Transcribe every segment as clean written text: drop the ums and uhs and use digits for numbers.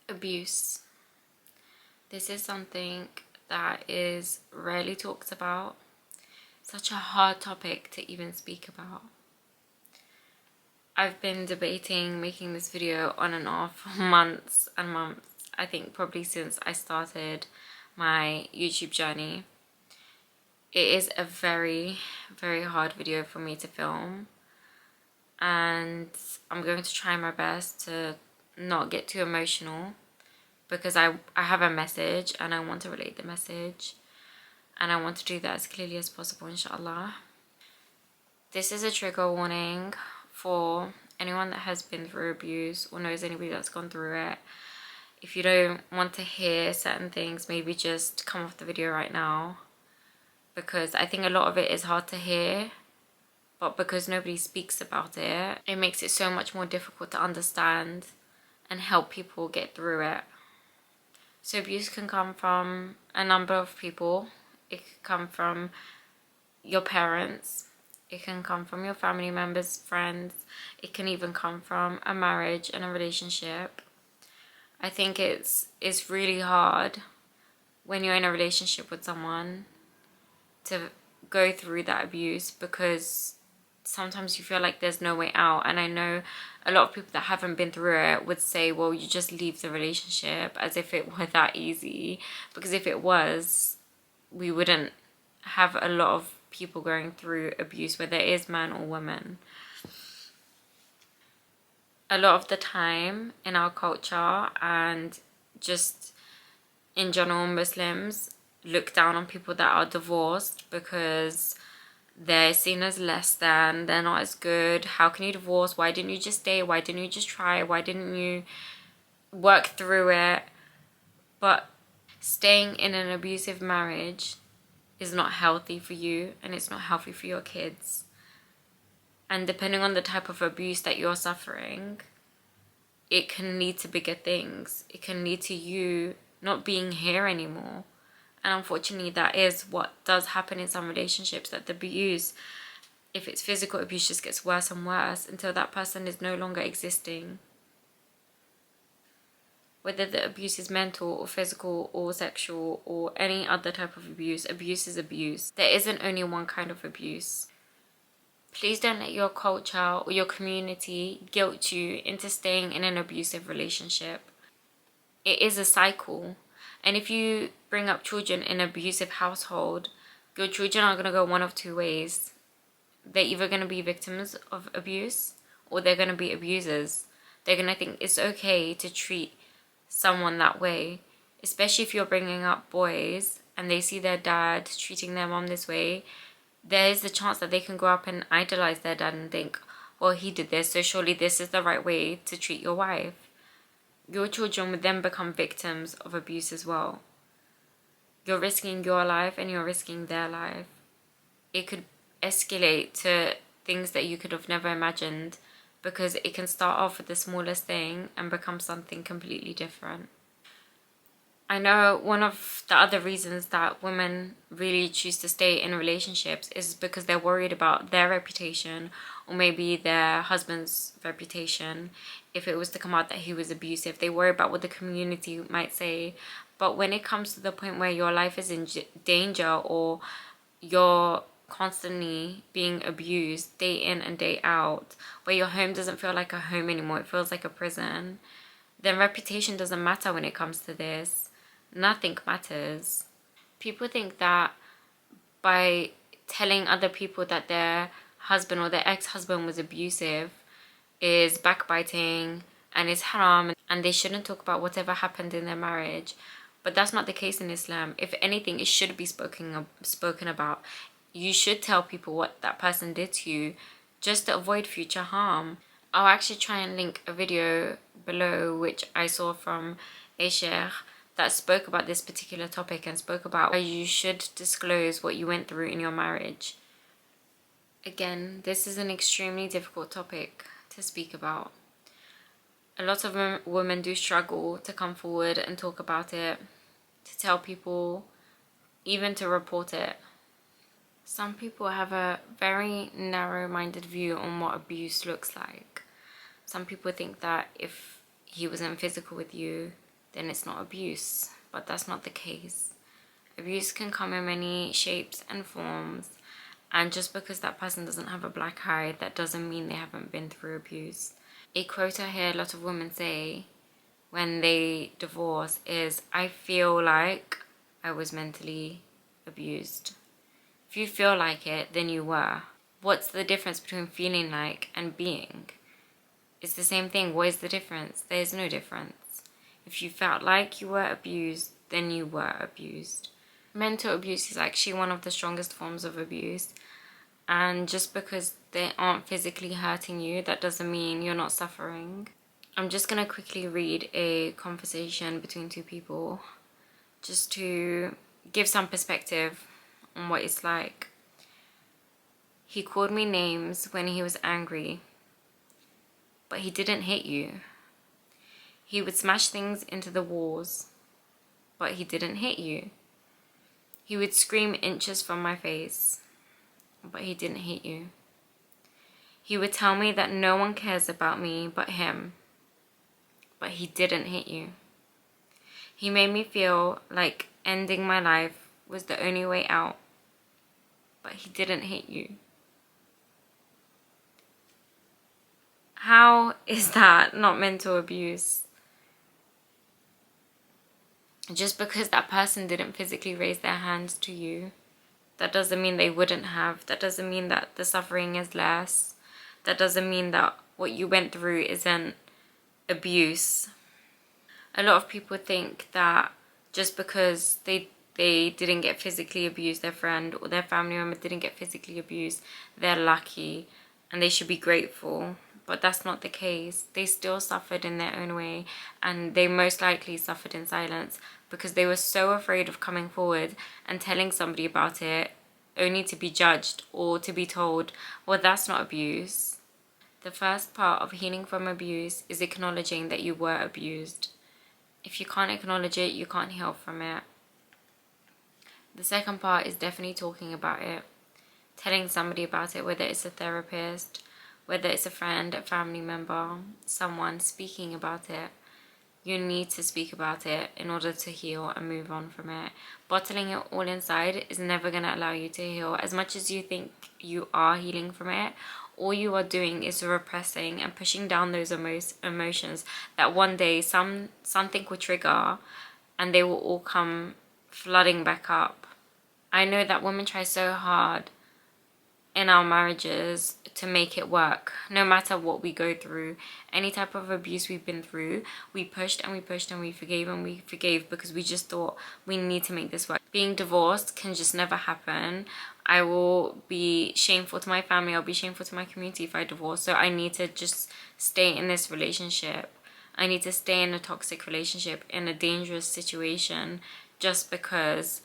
Abuse. This is something that is rarely talked about. Such a hard topic to even speak about. I've been debating making this video on and off for months and months. I think probably since I started my YouTube journey. It is a very, very hard video for me to film. And I'm going to try my best to not get too emotional, because I have a message and I want to relate the message, and I want to do that as clearly as possible, inshallah. This is a trigger warning for anyone that has been through abuse or knows anybody that's gone through it. If you don't want to hear certain things, maybe just come off the video right now, because I think a lot of it is hard to hear, but because nobody speaks about it, it makes it so much more difficult to understand and help people get through it. So abuse can come from a number of people. It can come from your parents. It can come from your family members, friends. It can even come from a marriage and a relationship. I think it's really hard when you're in a relationship with someone to go through that abuse, because sometimes you feel like there's no way out. And I know a lot of people that haven't been through it would say, well, you just leave the relationship, as if it were that easy. Because if it was, we wouldn't have a lot of people going through abuse, whether it is man or woman. A lot of the time in our culture, and just in general, Muslims look down on people that are divorced because they're seen as less than, they're not as good. How can you divorce? Why didn't you just stay? Why didn't you just try? Why didn't you work through it? But staying in an abusive marriage is not healthy for you, and it's not healthy for your kids. And depending on the type of abuse that you're suffering, it can lead to bigger things. It can lead to you not being here anymore. And unfortunately, that is what does happen in some relationships, that the abuse, if it's physical abuse, just gets worse and worse until that person is no longer existing. Whether the abuse is mental or physical or sexual or any other type of abuse, abuse is abuse. There isn't only one kind of abuse. Please don't let your culture or your community guilt you into staying in an abusive relationship. It is a cycle. And if you bring up children in an abusive household, your children are going to go one of two ways. They're either going to be victims of abuse, or they're going to be abusers. They're going to think it's okay to treat someone that way. Especially if you're bringing up boys and they see their dad treating their mom this way, there is the chance that they can grow up and idolize their dad and think, well, he did this, so surely this is the right way to treat your wife. Your children would then become victims of abuse as well. You're risking your life and you're risking their life. It could escalate to things that you could have never imagined, because it can start off with the smallest thing and become something completely different. I know one of the other reasons that women really choose to stay in relationships is because they're worried about their reputation, or maybe their husband's reputation. If it was to come out that he was abusive, they worry about what the community might say. But when it comes to the point where your life is in danger, or you're constantly being abused day in and day out, where your home doesn't feel like a home anymore, it feels like a prison, then reputation doesn't matter when it comes to this. Nothing matters. People think that by telling other people that their husband or their ex-husband was abusive is backbiting and is haram, and they shouldn't talk about whatever happened in their marriage. But that's not the case in Islam. If anything, it should be spoken about. You should tell people what that person did to you, just to avoid future harm. I'll actually try and link a video below which I saw from a sheikh that spoke about this particular topic, and spoke about how you should disclose what you went through in your marriage. Again, this is an extremely difficult topic to speak about. A lot of women do struggle to come forward and talk about it, to tell people, even to report it. Some people have a very narrow-minded view on what abuse looks like. Some people think that if he wasn't physical with you, then it's not abuse. But that's not the case. Abuse can come in many shapes and forms, and just because that person doesn't have a black eye, that doesn't mean they haven't been through abuse. A quote I hear a lot of women say when they divorce is, "I feel like I was mentally abused." If you feel like it, then you were. What's the difference between feeling like and being? It's the same thing. What is the difference? There's no difference. If you felt like you were abused, then you were abused. Mental abuse is actually one of the strongest forms of abuse. And just because they aren't physically hurting you, that doesn't mean you're not suffering. I'm just going to quickly read a conversation between two people just to give some perspective on what it's like. "He called me names when he was angry, but he didn't hit you. He would smash things into the walls, but he didn't hit you. He would scream inches from my face, but he didn't hit you. He would tell me that no one cares about me but him, but he didn't hit you. He made me feel like ending my life was the only way out, but he didn't hit you." How is that not mental abuse? Just because that person didn't physically raise their hands to you, that doesn't mean they wouldn't have. That doesn't mean that the suffering is less. That doesn't mean that what you went through isn't abuse. A lot of people think that just because they didn't get physically abused, their friend or their family member didn't get physically abused, they're lucky and they should be grateful. But that's not the case. They still suffered in their own way, and they most likely suffered in silence because they were so afraid of coming forward and telling somebody about it, only to be judged or to be told, "Well, that's not abuse." The first part of healing from abuse is acknowledging that you were abused. If you can't acknowledge it, you can't heal from it. The second part is definitely talking about it, telling somebody about it, whether it's a therapist, whether it's a friend, a family member, someone, speaking about it. You need to speak about it in order to heal and move on from it. Bottling it all inside is never going to allow you to heal. As much as you think you are healing from it, all you are doing is repressing and pushing down those emotions that one day something will trigger and they will all come flooding back up. I know that women try so hard in our marriages to make it work, no matter what we go through. Any type of abuse we've been through, we pushed and we pushed and we forgave because we just thought we need to make this work. Being divorced can just never happen. I will be shameful to my family, I'll be shameful to my community if I divorce, so I need to just stay in this relationship. I need to stay in a toxic relationship, in a dangerous situation, just because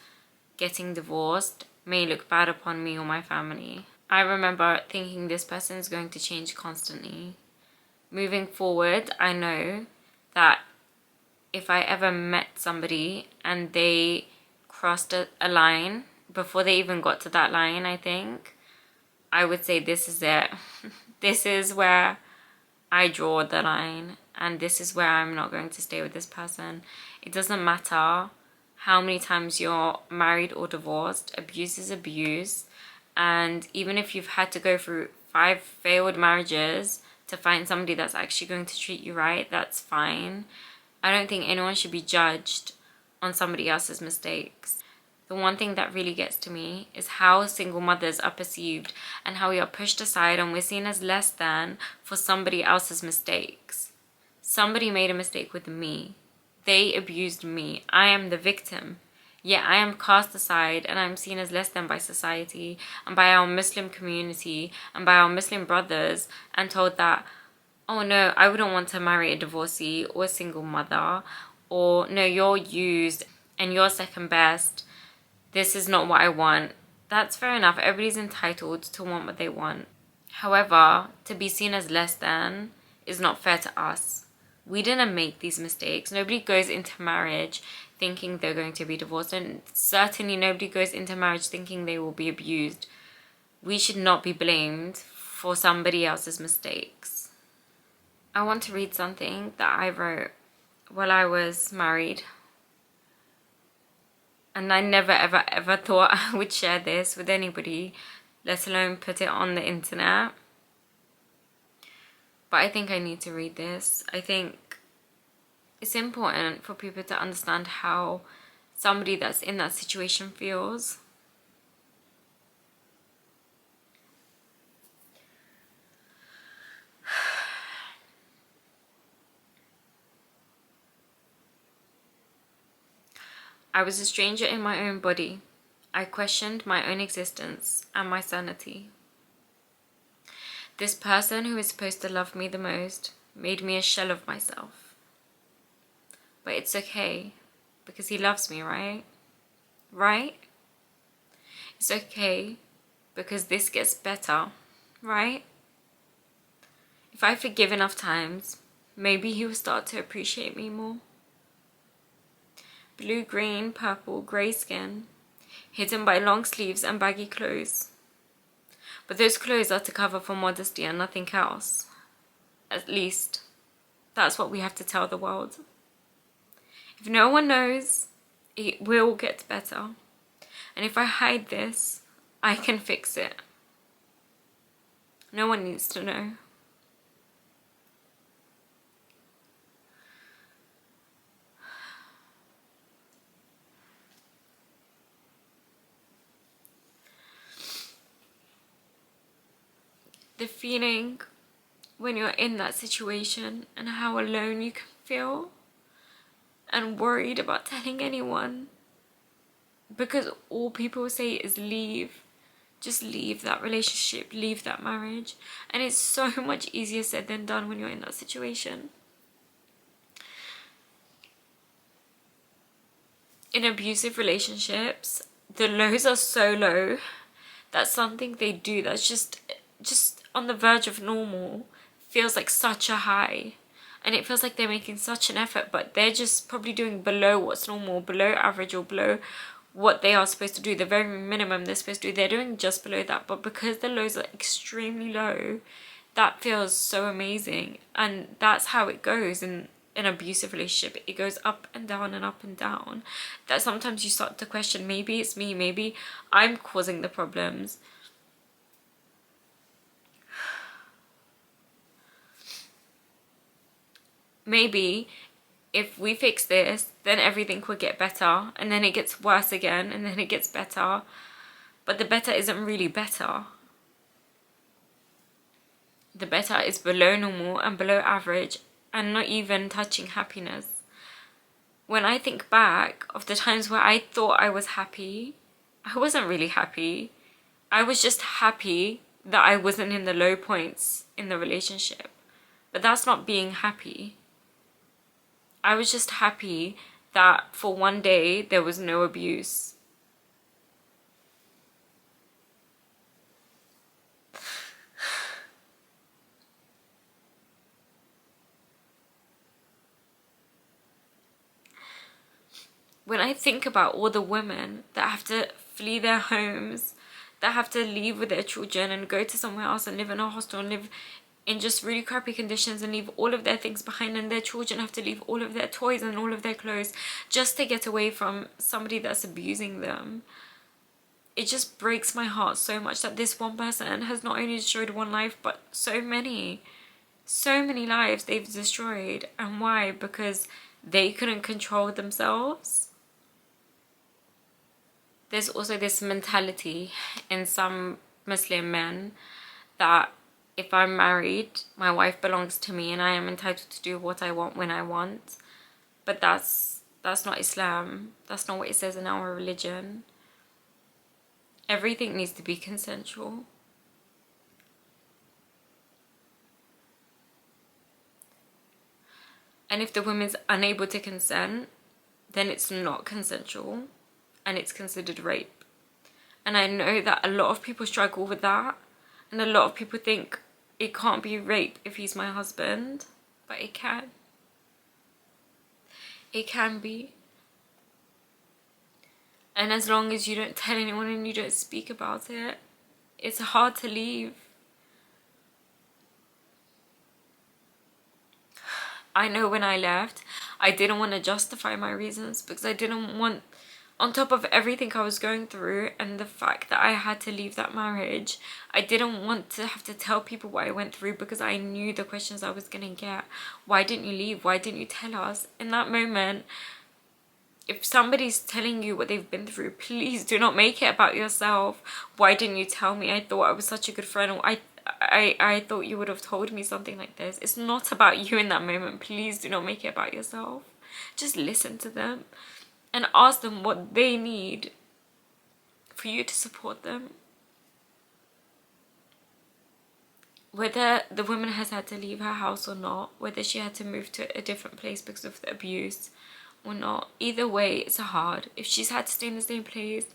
getting divorced may look bad upon me or my family. I remember thinking this person is going to change constantly. Moving forward, I know that if I ever met somebody and they crossed a line, before they even got to that line, I think, I would say this is it. This is where I draw the line, and this is where I'm not going to stay with this person. It doesn't matter how many times you're married or divorced, abuse is abuse. And even if you've had to go through 5 failed marriages to find somebody that's actually going to treat you right, that's fine. I don't think anyone should be judged on somebody else's mistakes. The one thing that really gets to me is how single mothers are perceived and how we are pushed aside and we're seen as less than for somebody else's mistakes. Somebody made a mistake with me. They abused me. I am the victim. Yet I am cast aside and I'm seen as less than by society and by our Muslim community and by our Muslim brothers, and told that, oh no, I wouldn't want to marry a divorcee or a single mother, or no, you're used and you're second best. This is not what I want. That's fair enough. Everybody's entitled to want what they want. However, to be seen as less than is not fair to us. We didn't make these mistakes. Nobody goes into marriage thinking they're going to be divorced, and certainly nobody goes into marriage thinking they will be abused. We should not be blamed for somebody else's mistakes. I want to read something that I wrote while I was married. And I never ever ever thought I would share this with anybody, let alone put it on the internet. But I think I need to read this. I think it's important for people to understand how somebody that's in that situation feels. I was a stranger in my own body. I questioned my own existence and my sanity. This person who is supposed to love me the most made me a shell of myself. But it's okay, because he loves me, right? Right? It's okay, because this gets better, right? If I forgive enough times, maybe he will start to appreciate me more. Blue, green, purple, grey skin, hidden by long sleeves and baggy clothes. But those clothes are to cover for modesty and nothing else. At least, that's what we have to tell the world. If no one knows, it will get better. And if I hide this, I can fix it. No one needs to know. The feeling when you're in that situation and how alone you can feel and worried about telling anyone, because all people say is leave. Just leave that relationship, leave that marriage. And it's so much easier said than done when you're in that situation. In abusive relationships, the lows are so low that something they do that's just on the verge of normal feels like such a high. And it feels like they're making such an effort, but they're just probably doing below what's normal, below average, or below what they are supposed to do, the very minimum they're supposed to do. They're doing just below that, but because the lows are extremely low, that feels so amazing. And that's how it goes in an abusive relationship. It goes up and down and up and down, that sometimes you start to question, maybe it's me, maybe I'm causing the problems. Maybe if we fix this, then everything will get better, and then it gets worse again, and then it gets better. But the better isn't really better. The better is below normal and below average, and not even touching happiness. When I think back of the times where I thought I was happy, I wasn't really happy. I was just happy that I wasn't in the low points in the relationship. But that's not being happy. I was just happy that for one day there was no abuse. When I think about all the women that have to flee their homes, that have to leave with their children and go to somewhere else and live in a hostel and live in just really crappy conditions and leave all of their things behind, and their children have to leave all of their toys and all of their clothes just to get away from somebody that's abusing them. It just breaks my heart so much that this one person has not only destroyed one life, but so many lives they've destroyed. And why? Because they couldn't control themselves. There's also this mentality in some Muslim men that if I'm married, my wife belongs to me and I am entitled to do what I want when I want. But that's not Islam. That's not what it says in our religion. Everything needs to be consensual. And if the woman's unable to consent, then it's not consensual and it's considered rape. And I know that a lot of people struggle with that, and a lot of people think it can't be rape if he's my husband, but it can. It can be. And as long as you don't tell anyone and you don't speak about it, it's hard to leave. I know when I left, I didn't want to justify my reasons because I didn't want, on top of everything I was going through and the fact that I had to leave that marriage, I didn't want to have to tell people what I went through because I knew the questions I was going to get. Why didn't you leave? Why didn't you tell us? In that moment, if somebody's telling you what they've been through, please do not make it about yourself. Why didn't you tell me? I thought I was such a good friend. Or I thought you would have told me something like this. It's not about you in that moment. Please do not make it about yourself. Just listen to them and ask them what they need for you to support them. Whether the woman has had to leave her house or not, whether she had to move to a different place because of the abuse or not, either way it's hard. If she's had to stay in the same place,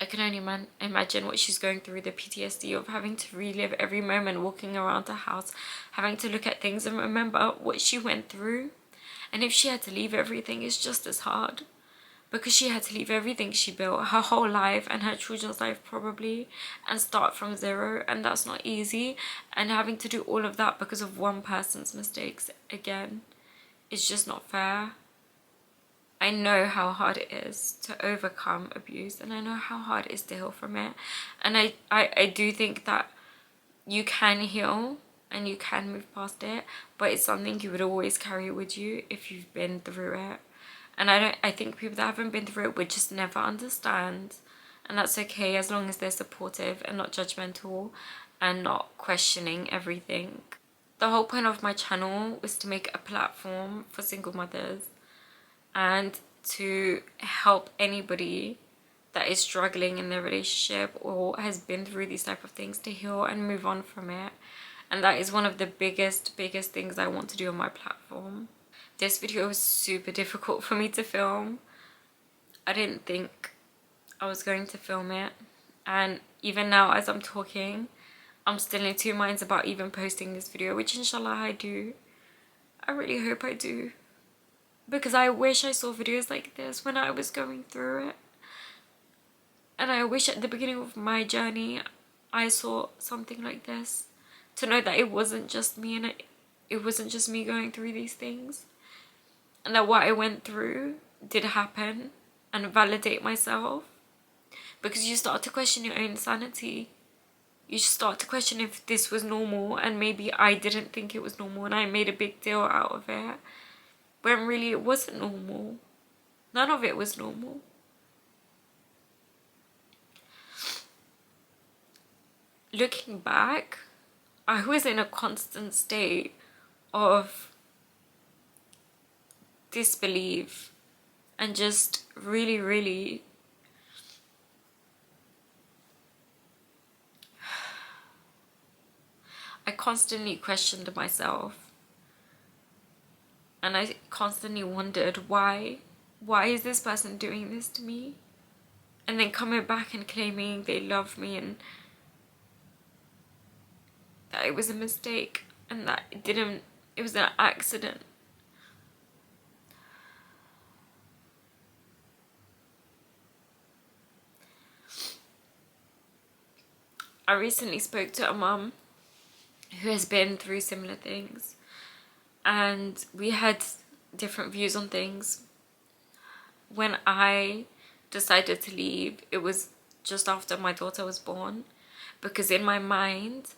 I can only imagine what she's going through, the PTSD of having to relive every moment walking around the house, having to look at things and remember what she went through. And if she had to leave everything, it's just as hard, because she had to leave everything she built, her whole life and her children's life probably, and start from zero, and that's not easy. And having to do all of that because of one person's mistakes, again, is just not fair. I know how hard it is to overcome abuse, and I know how hard it is to heal from it. And I do think that you can heal and you can move past it, but it's something you would always carry with you if you've been through it. And I think people that haven't been through it would just never understand, and that's okay as long as they're supportive and not judgmental and not questioning everything. The whole point of my channel was to make a platform for single mothers and to help anybody that is struggling in their relationship or has been through these type of things to heal and move on from it. And that is one of the biggest things I want to do on my platform. This video was super difficult for me to film. I didn't think I was going to film it, and even now as I'm talking, I'm still in two minds about even posting this video, which inshallah I do. I really hope I do, because I wish I saw videos like this when I was going through it. And I wish at the beginning of my journey I saw something like this, to know that it wasn't just me, and it wasn't just me going through these things, and that what I went through did happen, and validate myself. Because you start to question your own sanity. You start to question if this was normal, and maybe I didn't think it was normal and I made a big deal out of it, when really it wasn't normal. None of it was normal. Looking back, I was in a constant state of disbelief and just really I constantly questioned myself, and I constantly wondered why is this person doing this to me, and then coming back and claiming they love me and that it was a mistake and that it was an accident. I recently spoke to a mum who has been through similar things, and we had different views on things. When I decided to leave, it was just after my daughter was born, because in my mind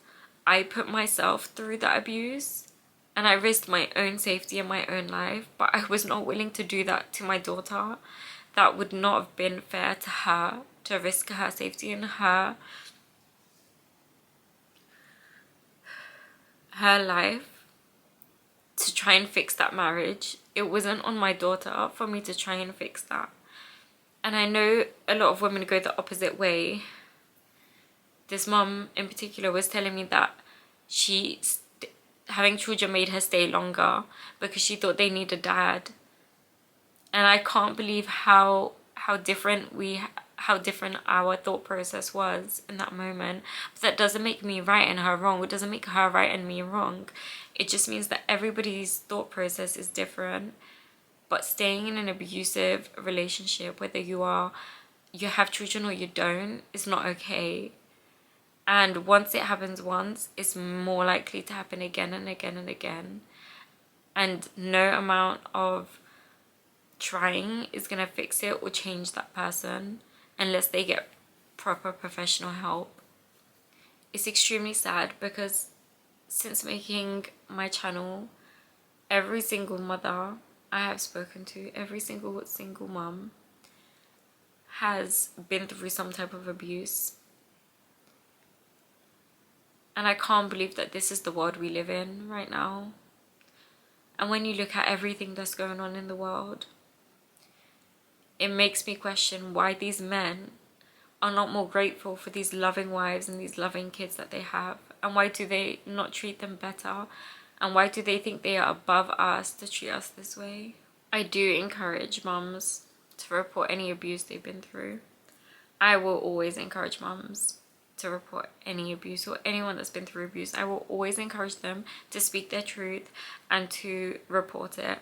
I put myself through that abuse and I risked my own safety and my own life, but I was not willing to do that to my daughter. That would not have been fair to her, to risk her safety and her life to try and fix that marriage. It wasn't on my daughter for me to try and fix that. And I know a lot of women go the opposite way. This mum in particular was telling me that having children made her stay longer because she thought they need a dad. And I can't believe how different our thought process was in that moment. But that doesn't make me right and her wrong. It doesn't make her right and me wrong. It just means that everybody's thought process is different. But staying in an abusive relationship, whether you have children or you don't, is not okay. And once it happens once, it's more likely to happen again and again and again. And no amount of trying is gonna fix it or change that person unless they get proper professional help. It's extremely sad because since making my channel, every single mother I have spoken to, every single mom has been through some type of abuse. And I can't believe that this is the world we live in right now. And when you look at everything that's going on in the world, it makes me question why these men are not more grateful for these loving wives and these loving kids that they have. And why do they not treat them better? And why do they think they are above us to treat us this way? I do encourage mums to report any abuse they've been through. I will always encourage mums to report any abuse, or anyone that's been through abuse. I will always encourage them to speak their truth and to report it.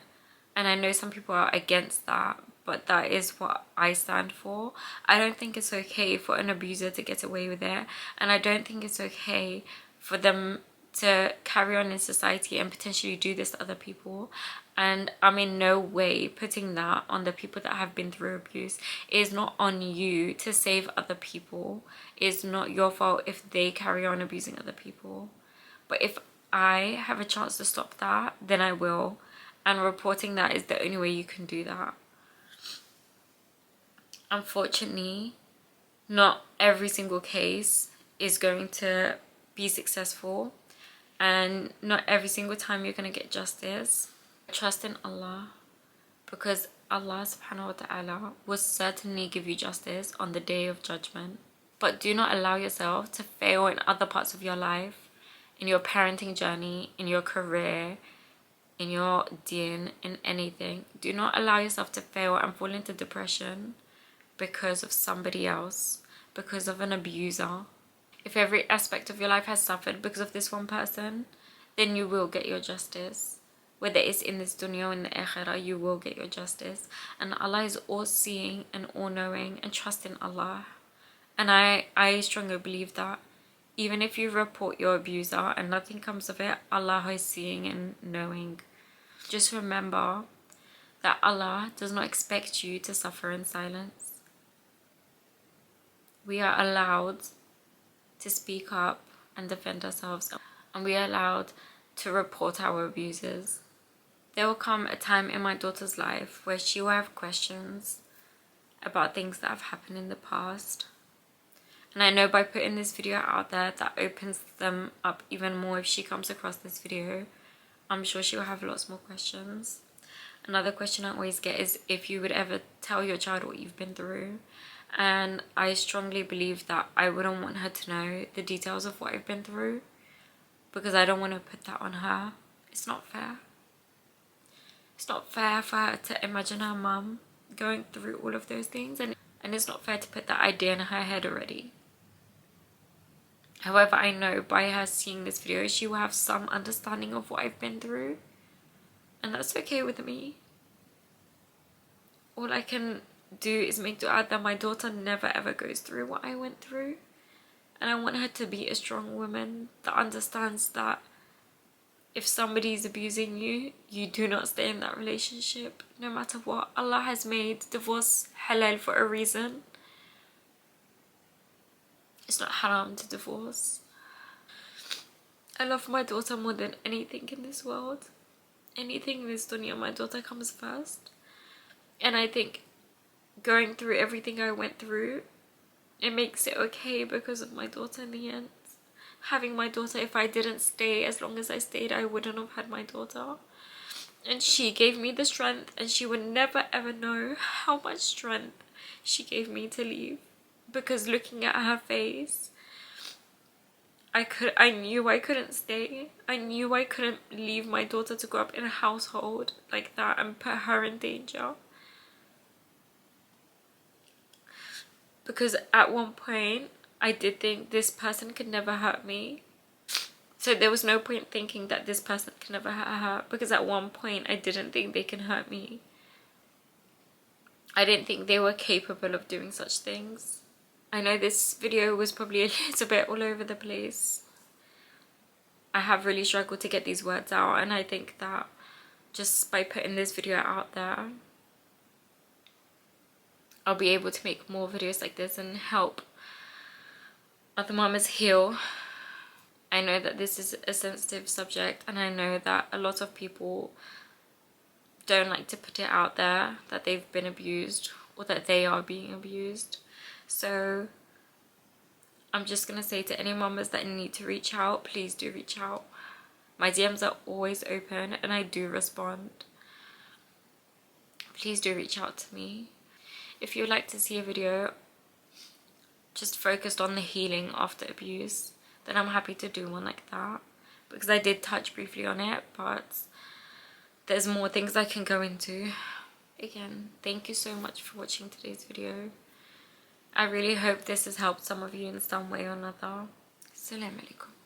And I know some people are against that, but that is what I stand for. I don't think it's okay for an abuser to get away with it, and I don't think it's okay for them to carry on in society and potentially do this to other people. And I'm in no way putting that on the people that have been through abuse. It is not on you to save other people. It's not your fault if they carry on abusing other people. But if I have a chance to stop that, then I will. And reporting that is the only way you can do that. Unfortunately, not every single case is going to be successful, and not every single time you're going to get justice. Trust in Allah, because Allah subhanahu wa ta'ala will certainly give you justice on the day of judgment. But do not allow yourself to fail in other parts of your life, in your parenting journey, in your career, in your deen, in anything. Do not allow yourself to fail and fall into depression because of somebody else, because of an abuser. If every aspect of your life has suffered because of this one person, then you will get your justice. Whether it's in this dunya or in the akhirah, you will get your justice. And Allah is all-seeing and all-knowing, and trust in Allah. And I strongly believe that even if you report your abuser and nothing comes of it, Allah is seeing and knowing. Just remember that Allah does not expect you to suffer in silence. We are allowed to speak up and defend ourselves, and we are allowed to report our abusers. There will come a time in my daughter's life where she will have questions about things that have happened in the past. And I know by putting this video out there, that opens them up even more. If she comes across this video, I'm sure she'll have lots more questions. Another question I always get is if you would ever tell your child what you've been through. And I strongly believe that I wouldn't want her to know the details of what I've been through, because I don't want to put that on her. It's not fair. It's not fair for her to imagine her mum going through all of those things, and it's not fair to put that idea in her head already. However, I know by her seeing this video, she will have some understanding of what I've been through, and that's okay with me. All I can do is make dua that my daughter never ever goes through what I went through, and I want her to be a strong woman that understands that if somebody's abusing you, you do not stay in that relationship, no matter what. Allah has made divorce halal for a reason. It's not haram to divorce. I love my daughter more than anything in this world. Anything in this dunya, my daughter comes first. And I think going through everything I went through, it makes it okay because of my daughter in the end. Having my daughter, if I didn't stay as long as I stayed, I wouldn't have had my daughter. And she gave me the strength, and she would never ever know how much strength she gave me to leave. Because looking at her face, I knew I couldn't stay. I knew I couldn't leave my daughter to grow up in a household like that and put her in danger. Because at one point, I did think this person could never hurt me. So there was no point thinking that this person can never hurt her, because at one point I didn't think they can hurt me. I didn't think they were capable of doing such things. I know this video was probably a little bit all over the place. I have really struggled to get these words out, and I think that just by putting this video out there, I'll be able to make more videos like this and help other mamas heal. I know that this is a sensitive subject, and I know that a lot of people don't like to put it out there that they've been abused or that they are being abused. So I'm just gonna say to any mamas that need to reach out, please do reach out. My DMs are always open and I do respond. Please do reach out to me. If you'd like to see a video just focused on the healing after abuse, then I'm happy to do one like that, because I did touch briefly on it, but there's more things I can go into. Again, thank you so much for watching today's video. I really hope this has helped some of you in some way or another. Assalamu alaikum.